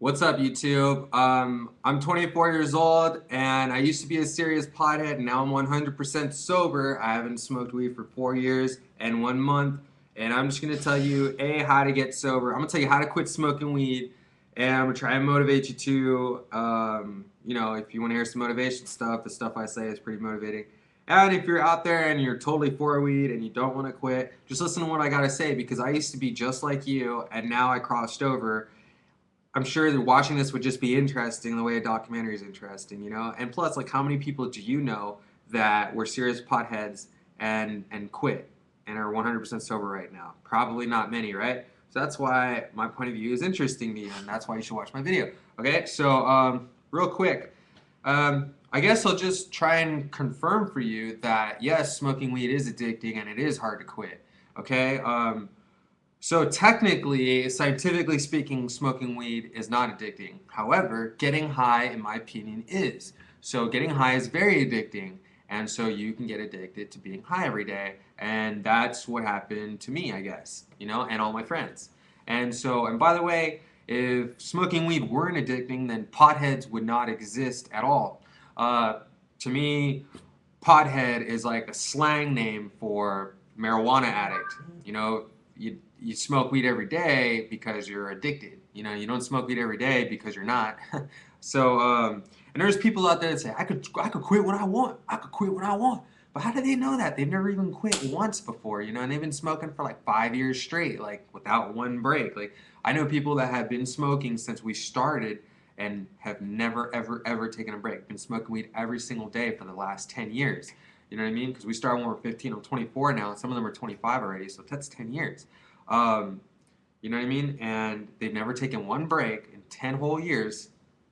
What's up, YouTube? I'm 24 years old, and I used to be a serious pothead, and now I'm 100% sober. I haven't smoked weed for 4 years and 1 month, and I'm just gonna tell you, A, how to get sober. I'm gonna tell you how to quit smoking weed, and I'm gonna try and motivate you to, if you wanna hear some motivation stuff, the stuff I say is pretty motivating. And if you're out there and you're totally for weed and you don't wanna quit, just listen to what I gotta say, because I used to be just like you, and now I crossed over. I'm sure that watching this would just be interesting the way a documentary is interesting, you know? And plus, like, how many people do you know that were serious potheads and quit and are 100% sober right now? Probably not many, right? So that's why my point of view is interesting to you, and that's why you should watch my video. Okay, so real quick, I guess I'll just try and confirm for you that yes, smoking weed is addicting and it is hard to quit. Okay, so technically, scientifically speaking, smoking weed is not addicting. However, getting high, in my opinion, is. So getting high is very addicting. And so you can get addicted to being high every day. And that's what happened to me, I guess, and all my friends. And by the way, if smoking weed weren't addicting, then potheads would not exist at all. To me, pothead is like a slang name for marijuana addict. You smoke weed every day because you're addicted. You don't smoke weed every day because you're not. And there's people out there that say, I could quit when I want. I could quit when I want. But how do they know that? They've never even quit once before, and they've been smoking for like 5 years straight, like without one break. Like, I know people that have been smoking since we started and have never, ever, ever taken a break. Been smoking weed every single day for the last 10 years. You know what I mean? Because we started when we were 15. I'm 24 now, and some of them are 25 already, so that's 10 years. Um, you know what I mean? And they've never taken one break in 10 whole years,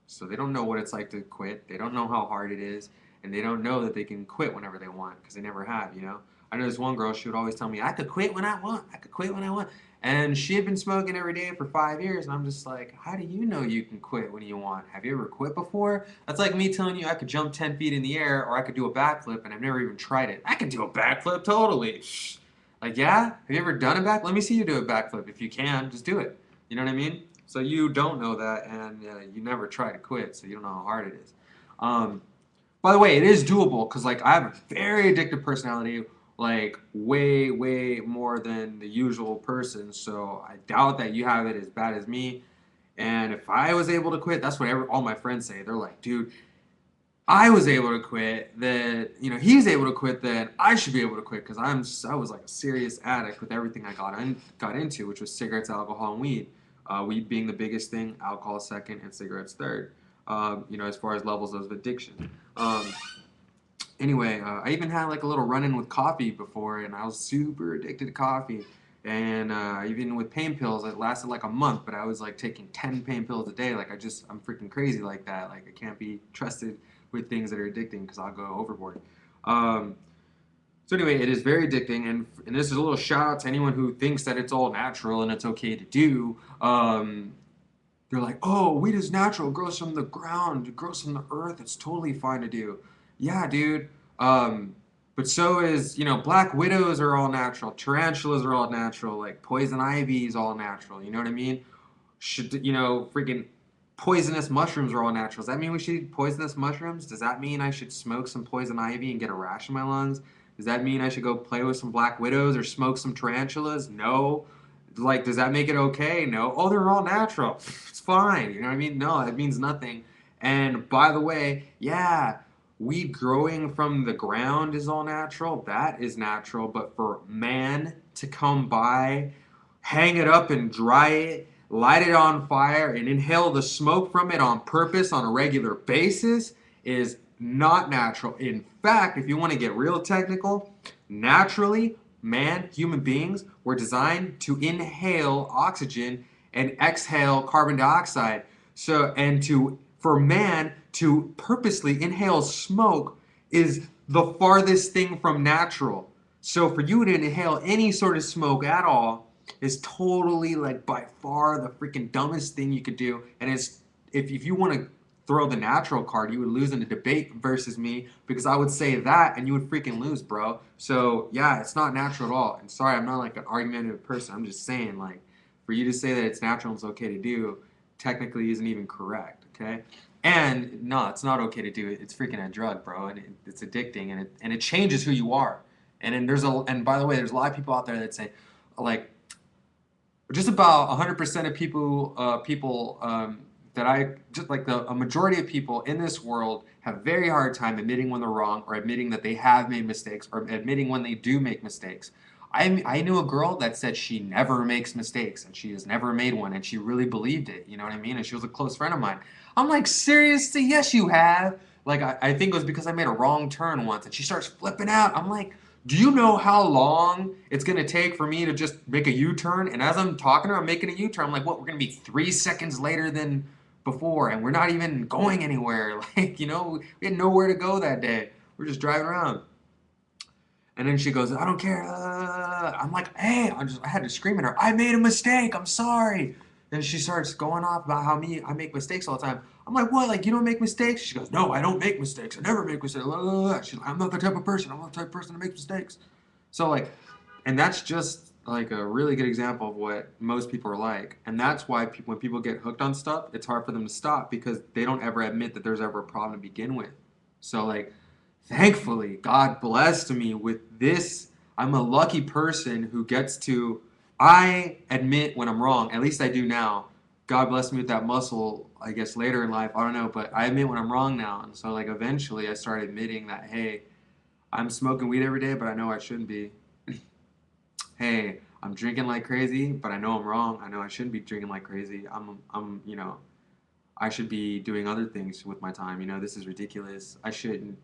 so they don't know what it's like to quit. They don't know how hard it is, and they don't know that they can quit whenever they want because they never have. I know this one girl, she would always tell me, I could quit when I want. I could quit when I want. And she had been smoking every day for 5 years, and I'm just like, how do you know you can quit when you want? Have you ever quit before? That's like me telling you I could jump 10 feet in the air or I could do a backflip, and I've never even tried it. I can do a backflip totally. Like, yeah? Have you ever done a back? Let me see you do a backflip. If you can, just do it. You know what I mean? So you don't know that, and you never try to quit, so you don't know how hard it is. Um, by the way, it is doable because, like, I have a very addictive personality, like way, way more than the usual person. So I doubt that you have it as bad as me. And if I was able to quit, that's what all my friends say. They're like, dude, I was able to quit, that he's able to quit, then I should be able to quit because I was like a serious addict with everything I got into, which was cigarettes, alcohol, and weed. Weed being the biggest thing, alcohol second, and cigarettes third. As far as levels of addiction. Anyway, I even had like a little run-in with coffee before, and I was super addicted to coffee. And even with pain pills, it lasted like a month, but I was like taking 10 pain pills a day. Like, I'm freaking crazy like that. Like, I can't be trusted with things that are addicting because I'll go overboard. Um, so anyway, it is very addicting, and this is a little shout out to anyone who thinks that it's all natural and it's okay to do. They're like, oh, weed is natural, it grows from the ground, it grows from the earth, it's totally fine to do. Yeah, dude. Um, but so is, black widows are all natural, tarantulas are all natural, like poison ivy is all natural, you know what I mean? Freaking poisonous mushrooms are all natural. Does that mean we should eat poisonous mushrooms? Does that mean I should smoke some poison ivy and get a rash in my lungs? Does that mean I should go play with some black widows or smoke some tarantulas? No. Like, does that make it okay? No. Oh, they're all natural. It's fine. You know what I mean? No, that means nothing. And by the way, yeah, weed growing from the ground is all natural. That is natural. But for man to come by, hang it up and dry it, light it on fire, and inhale the smoke from it on purpose on a regular basis is not natural. In fact, if you want to get real technical, naturally, human beings, were designed to inhale oxygen and exhale carbon dioxide. For man to purposely inhale smoke is the farthest thing from natural. So for you to inhale any sort of smoke at all is totally, like, by far the freaking dumbest thing you could do. And if you want to throw the natural card, you would lose in a debate versus me because I would say that and you would freaking lose, bro. So yeah, it's not natural at all. And sorry, I'm not like an argumentative person. I'm just saying, like, for you to say that it's natural and it's okay to do, technically isn't even correct, okay? And no, it's not okay to do it. It's freaking a drug, bro, and it's addicting, and it changes who you are. And then and by the way, there's a lot of people out there that say, like, just about 100% of people that I just like a majority of people in this world have a very hard time admitting when they're wrong or admitting that they have made mistakes or admitting when they do make mistakes. I knew a girl that said she never makes mistakes and she has never made one and she really believed it, you know what I mean? And she was a close friend of mine. I'm like, seriously? Yes, you have. Like, I think it was because I made a wrong turn once and she starts flipping out. I'm like, do you know how long it's going to take for me to just make a U-turn? And as I'm talking to her, I'm making a U-turn. I'm like, what? We're going to be 3 seconds later than before, and we're not even going anywhere. Like, we had nowhere to go that day. We're just driving around. And then she goes, I don't care. I'm like, hey, I had to scream at her. I made a mistake. I'm sorry. Then she starts going off about how I make mistakes all the time. I'm like, what? Like, you don't make mistakes? She goes, no, I don't make mistakes. I never make mistakes. She's like, I'm not the type of person. I'm not the type of person that makes mistakes. So, like, and that's just like a really good example of what most people are like. And that's why when people get hooked on stuff, it's hard for them to stop because they don't ever admit that there's ever a problem to begin with. So, like, thankfully, God blessed me with this. I'm a lucky person who gets to, I admit when I'm wrong. At least I do now. God blessed me with that muscle, I guess, later in life. I don't know, but I admit when I'm wrong now. And so, like, eventually I started admitting that, hey, I'm smoking weed every day, but I know I shouldn't be. Hey, I'm drinking like crazy, but I know I'm wrong. I know I shouldn't be drinking like crazy. I should be doing other things with my time. This is ridiculous. I shouldn't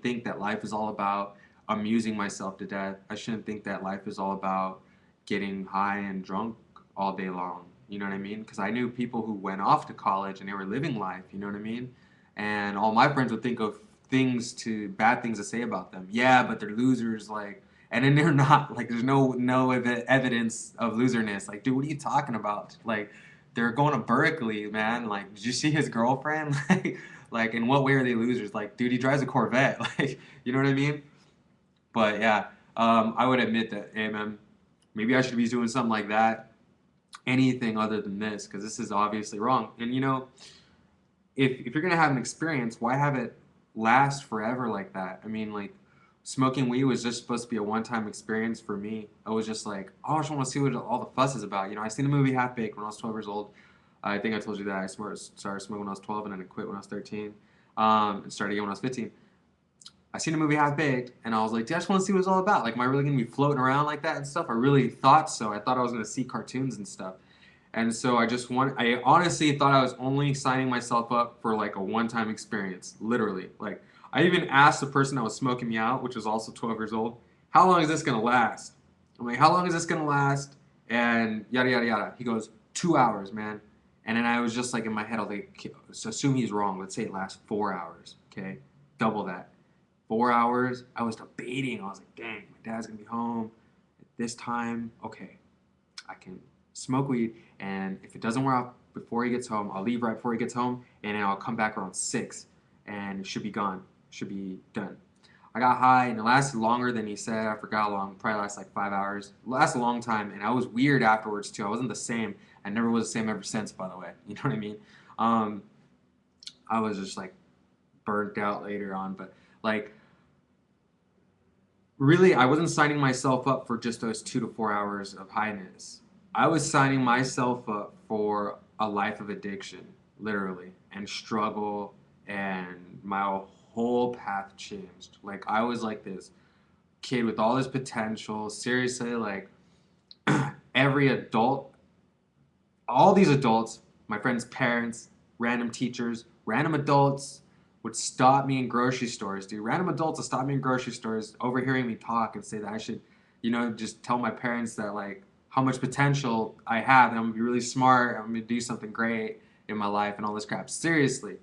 think that life is all about amusing myself to death. I shouldn't think that life is all about getting high and drunk all day long. You know what I mean? Because I knew people who went off to college and they were living life. You know what I mean? And all my friends would think of bad things to say about them. Yeah, but they're losers. Like, and then they're not. Like, there's no evidence of loserness. Like, dude, what are you talking about? Like, they're going to Berkeley, man. Like, did you see his girlfriend? Like, in what way are they losers? Like, dude, he drives a Corvette. Like, you know what I mean? But yeah, I would admit that, hey, man, maybe I should be doing something like that. Anything other than this, because this is obviously wrong. And if you're gonna have an experience, why have it last forever like that? I mean, like, smoking weed was just supposed to be a one-time experience for me. I was just like, oh, I just want to see what all the fuss is about. I seen the movie Half Baked when I was 12 years old. I think I told you that I started smoking when I was 12 and then I quit when I was 13. And started again when I was 15. I seen the movie Half Baked and I was like, dude, I just want to see what it's all about. Like, am I really gonna be floating around like that and stuff? I really thought so. I thought I was gonna see cartoons and stuff. And so I honestly thought I was only signing myself up for like a one-time experience, literally. Like, I even asked the person that was smoking me out, which was also 12 years old, how long is this gonna last? I'm like, how long is this gonna last? And yada, yada, yada. He goes, 2 hours, man. And then I was just like in my head, I was like, okay, so assume he's wrong. Let's say it lasts 4 hours, okay? Double that. 4 hours. I was debating. I was like, dang, my dad's gonna be home at this time. Okay, I can smoke weed, and if it doesn't wear off before he gets home, I'll leave right before he gets home, and then I'll come back around 6, and it should be gone. Should be done. I got high, and it lasted longer than he said. I forgot how long. Probably lasted like 5 hours. It lasted a long time, and I was weird afterwards too. I wasn't the same. I never was the same ever since, by the way. You know what I mean? Um, I was just like burnt out later on, but like really, I wasn't signing myself up for just those 2 to 4 hours of highness. I was signing myself up for a life of addiction, literally, and struggle, and my whole path changed. Like, I was like this kid with all this potential. Seriously, like, every adult, all these adults, my friends' parents, random teachers, random adults, would stop me in grocery stores, dude. Random adults would stop me in grocery stores, overhearing me talk and say that I should, just tell my parents that, like, how much potential I have and I'm gonna be really smart, I'm gonna do something great in my life and all this crap. Seriously.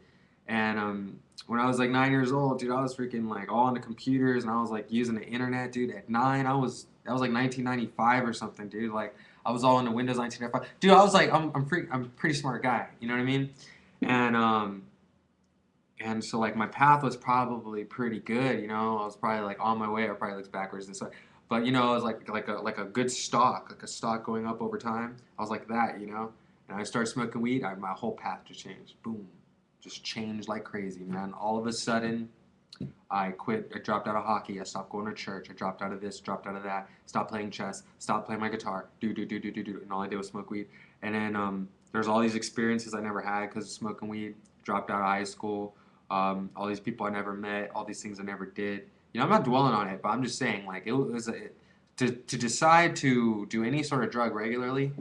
And when I was like 9 years old, dude, I was freaking like all on the computers and I was like using the internet, dude. At 9, that was like 1995 or something, dude. Like, I was all into Windows 1995. Dude, I was like, I'm a pretty smart guy. You know what I mean? And and so, like, my path was probably pretty good, I was probably like on my way. I probably looks backwards this way, but it was like a good stock, like a stock going up over time. I was like that, and I started smoking weed, my whole path just changed. Boom, just changed like crazy, man. All of a sudden, I quit. I dropped out of hockey. I stopped going to church. I dropped out of this, dropped out of that. Stopped playing chess. Stopped playing my guitar. And all I did was smoke weed. And then there's all these experiences I never had because of smoking weed. Dropped out of high school. All these people I never met. All these things I never did. You know, I'm not dwelling on it, but I'm just saying, like, to decide to do any sort of drug regularly,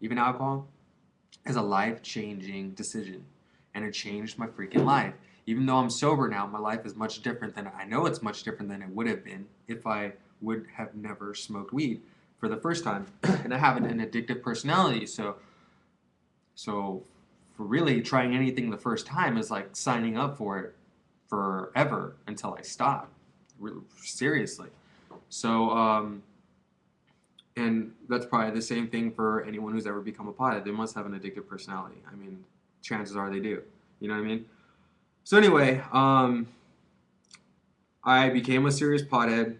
even alcohol, is a life-changing decision, and it changed my freaking life. Even though I'm sober now, my life is much different than I know it's much different than it would have been if I would have never smoked weed for the first time. And I have an addictive personality, so for really trying anything the first time is like signing up for it forever until I stop. Seriously. So and that's probably the same thing for anyone who's ever become a pothead. They must have an addictive personality. I mean, chances are they do. You know what I mean? So anyway, I became a serious pothead,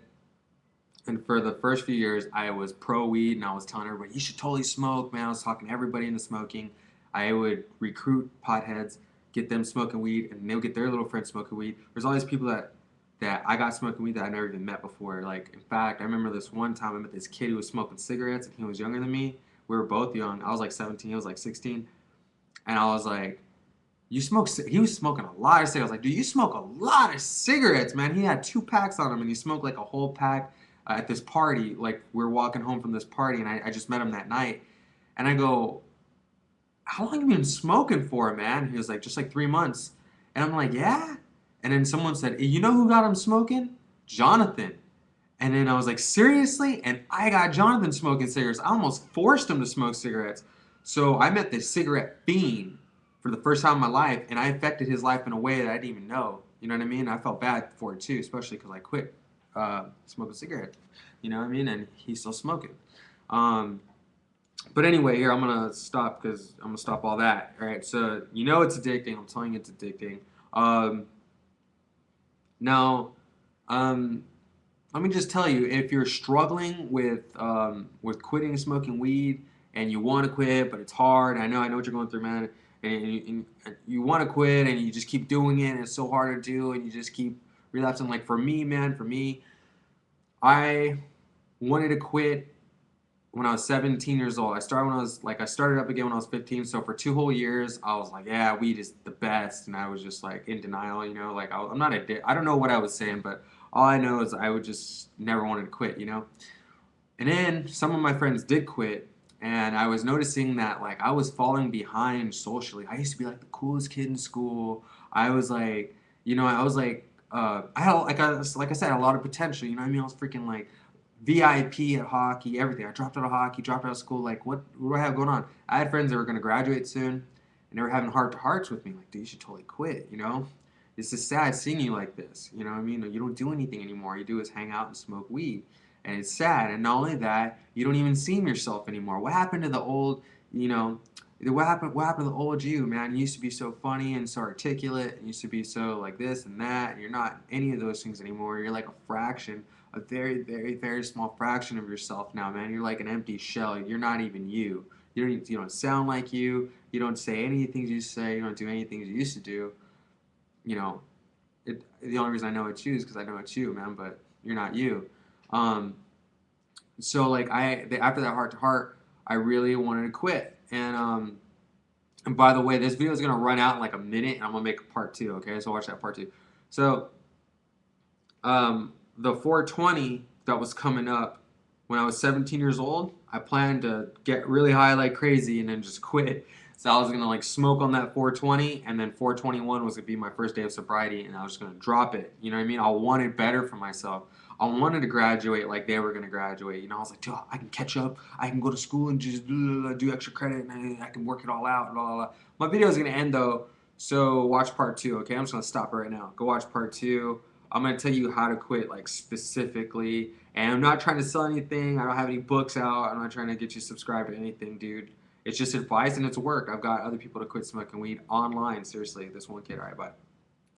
and for the first few years, I was pro weed, and I was telling everybody, you should totally smoke, man. I was talking everybody into smoking. I would recruit potheads, get them smoking weed, and they would get their little friends smoking weed. There's all these people that I got smoking weed that I never even met before. Like, in fact, I remember this one time I met this kid who was smoking cigarettes, and he was younger than me. We were both young. I was like 17, he was like 16. And I was like, you smoke, he was smoking a lot of cigarettes. I was like, dude, you smoke a lot of cigarettes, man. He had 2 packs on him, and he smoked like a whole pack at this party. Like, we were walking home from this party, and I just met him that night. And I go, how long have you been smoking for, man? He was like, just like 3 months. And I'm like, yeah? And then someone said, hey, you know who got him smoking? Jonathan. And then I was like, seriously? And I got Jonathan smoking cigarettes. I almost forced him to smoke cigarettes. So I met this cigarette fiend for the first time in my life, and I affected his life in a way that I didn't even know. You know what I mean? I felt bad for it too, especially because I quit smoking cigarettes. You know what I mean? And he's still smoking. But anyway, here I'm gonna stop because I'm gonna stop all that. All right. So you know it's addicting. I'm telling you it's addicting. Now, let me just tell you, if you're struggling with quitting smoking weed and you want to quit, but it's hard. I know what you're going through, man. And you want to quit, and you just keep doing it, and it's so hard to do, and you just keep relapsing. Like for me, man, I wanted to quit when I was 17 years old. I started up again when I was 15. So for 2 whole years, I was like, yeah, weed is the best, and I was just like in denial, you know. Like I'm not I don't know what I was saying, but all I know is I would just never wanted to quit, you know. And then some of my friends did quit, and I was noticing that like I was falling behind socially. I used to be like the coolest kid in school. I was like, you know, I was like, I had like I said, a lot of potential. You know what I mean? I was freaking like VIP at hockey, everything. I dropped out of hockey, dropped out of school. Like, what do I have going on? I had friends that were going to graduate soon, and they were having heart-to-hearts with me. Like, dude, you should totally quit, you know? It's just sad seeing you like this, you know what I mean? You don't do anything anymore. You do is hang out and smoke weed. And it's sad. And not only that, you don't even seem yourself anymore. What happened to the old, you know, what happened to the old you, man? You used to be so funny and so articulate, and used to be so like this and that, and you're not any of those things anymore. You're like a fraction, a very, very, very small fraction of yourself now, man. You're like an empty shell. You're not even you. You don't sound like you. You don't say any things you say. You don't do any things you used to do. You know, the only reason I know it's you is because I know it's you, man. But you're not you. Um, so like after that heart to heart, I really wanted to quit. And by the way, this video is gonna run out in like a minute, and I'm gonna make a part 2. Okay, so watch that part 2. So the 420 that was coming up when I was 17 years old, I planned to get really high like crazy and then just quit. So I was gonna like smoke on that 420, and then 421 was gonna be my first day of sobriety, and I was just gonna drop it. You know what I mean? I wanted better for myself. I wanted to graduate like they were gonna graduate. You know, I was like, dude, I can catch up. I can go to school and just do extra credit, and I can work it all out. Blah, blah, blah. My video is gonna end though, so watch part 2. Okay, I'm just gonna stop right now. Go watch part 2. I'm gonna tell you how to quit like specifically, and I'm not trying to sell anything. I don't have any books out. I'm not trying to get you subscribed to anything, dude. It's just advice and it's work. I've got other people to quit smoking weed online. Seriously, this one kid. All right, bye.